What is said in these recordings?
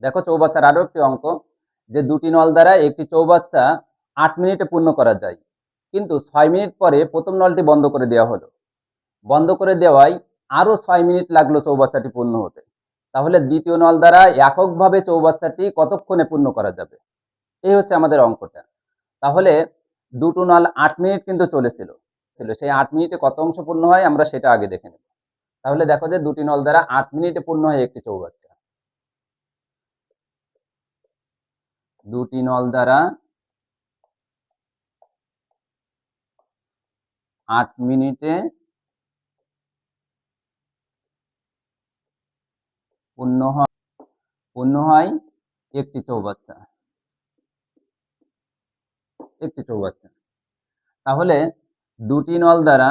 দেখো চৌবাচ্চার আরো একটি অঙ্ক, যে দুটি নল দ্বারা একটি চৌবাচ্চা 8 মিনিটে পূর্ণ করা যায়, কিন্তু 6 মিনিট পরে প্রথম নলটি বন্ধ করে দেওয়া হলো। বন্ধ করে দেওয়ায় আরো 6 মিনিট লাগলো চৌবাচ্চাটি পূর্ণ হতে। তাহলে দ্বিতীয় নল দ্বারা এককভাবে চৌবাচ্চাটি কতক্ষণে পূর্ণ করা যাবে? এই হচ্ছে আমাদের অঙ্কটা। তাহলে দুটো নল 8 মিনিট কিন্তু চলেছিল, সেই 8 মিনিটে কত অংশ পূর্ণ হয় আমরা সেটা আগে দেখে নেব। তাহলে দেখো যে দুটি নল দ্বারা 8 মিনিটে পূর্ণ হয় একটি চৌবাচ্চা। দুটি নল দ্বারা 8 মিনিটে পূর্ণ হয় একটি চৌবাচ্চা। তাহলে দুটি নল দ্বারা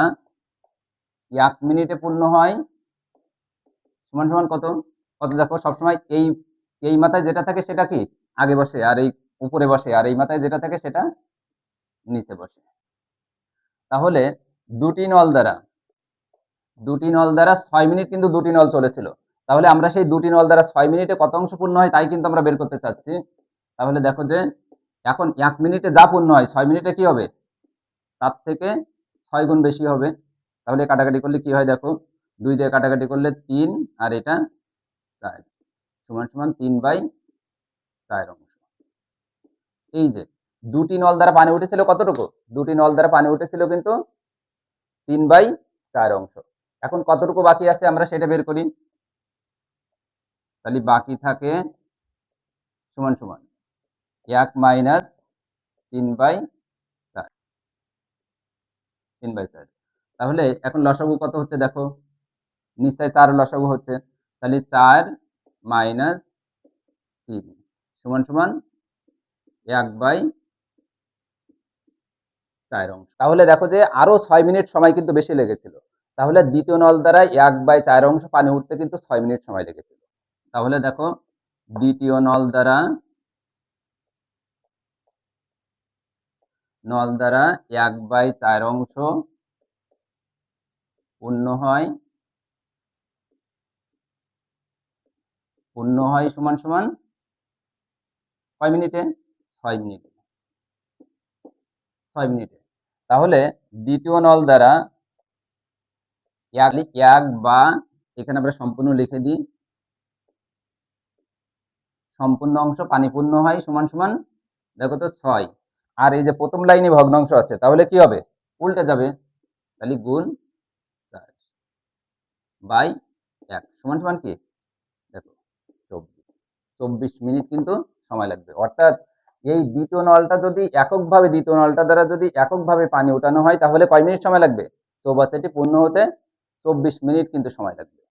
1 মিনিটে পূর্ণ হয় সমান সমান কত? কত দেখো সবসময় এই মাথায় যেটা থাকে সেটা কি আগে বসে, আর এই উপরে বসে, আর এই মাথায় যেটা থাকে সেটা নিচে বসে। তাহলে দুটি নল দ্বারা 6 মিনিট কিন্তু দুটি নল চলেছিল। তাহলে আমরা সেই দুটি নল দ্বারা 6 মিনিটে কত অংশ পূর্ণ হয় তাই কিন্তু আমরা বের করতে চাচ্ছি। তাহলে দেখো যে এখন 1 মিনিটে যা পূর্ণ হয় 6 মিনিটে কি হবে, তার থেকে 6 গুণ বেশি হবে। তাহলে কাটাকাটি করলে কি হয় দেখো, 2 দিয়ে কাটাকাটি করলে 3, আর এটা 4, সমান সমান 3/4 অংশ। এই যে দুটি নল দ্বারা পানি উঠেছিল কতটুকু? দুটি নল দ্বারা পানি উঠেছিল কিন্তু 3/4 অংশ। এখন কতটুকু বাকি আছে আমরা সেটা বের করি। তাহলে বাকি থাকে সমান সমান 1 মাইনাস 3/4। তাহলে এখন লসাগু কত হচ্ছে দেখো, নিশ্চয় 4 লসাগু হচ্ছে। তাহলে 4 মাইনাস 3 সমান সমান 1/4 অংশ। তাহলে দেখো যে আরো 6 মিনিট সময় কিন্তু বেশি লেগেছিল। তাহলে দ্বিতীয় নল দ্বারা 1/4 অংশ পানি উঠতে কিন্তু 6 মিনিট সময় লেগেছিল। তাহলে দেখো দ্বিতীয় নল দ্বারা 1/4 অংশ পূর্ণ হয় সমান সমান কয় মিনিটে? 6 মিনিটে। তাহলে দ্বিতীয় নল দ্বারা এক বা, এখানে আমরা সম্পূর্ণ লিখে দিই, সম্পূর্ণ অংশ পানি পূর্ণ হয় সমান সমান দেখো তো 6, আর এই যে প্রথম লাইনে ভগ্নাংশ আছে তাহলে কি হবে, উল্টে যাবে। তাহলে গুণ 4/1 সমান সমান কি দেখো 24 মিনিট কিন্তু সময় লাগবে। অর্থাৎ এই দ্বিতীয় নলটা দ্বারা যদি এককভাবে পানি উঠানো হয় তাহলে কয় মিনিট সময় লাগবে? চৌবাচ্চাটি পূর্ণ হতে 24 মিনিট কিন্তু সময় লাগবে।